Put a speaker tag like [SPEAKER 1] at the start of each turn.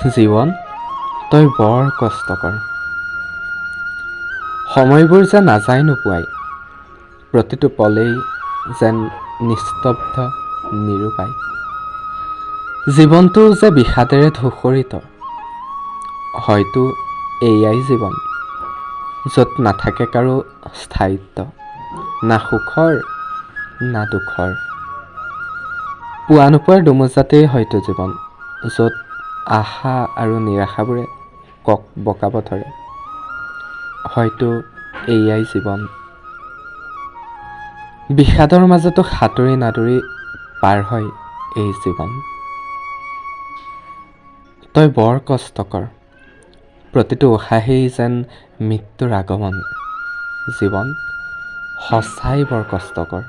[SPEAKER 1] জীৱন তই বৰ কষ্টকৰ। সময়বোৰ যে নাযায় নোপোৱাই, প্ৰতিটো পলেই যেন নিস্তব্ধ নিৰূপায়। জীৱনটো যে বিষাদেৰে ধূসৰিত, হয়তো এয়াই জীৱন, য'ত নাথাকে কাৰো স্থায়িত্ব, না সুখৰ না দুখৰ। পোৱা নোপোৱাৰ দুমোজাতেই হয়তো জীৱন, য'ত আশা আৰু নিৰাশাবোৰে কক বকাব ধৰে, হয়তো এয়াই জীৱন। বিষাদৰ মাজতো সাঁতুৰি নাদুৰি পাৰ হয় এই জীৱন। তই বৰ কষ্টকৰ, প্ৰতিটো উশাহেই যেন মৃত্যুৰ আগমন। জীৱন সঁচাই বৰ কষ্টকৰ।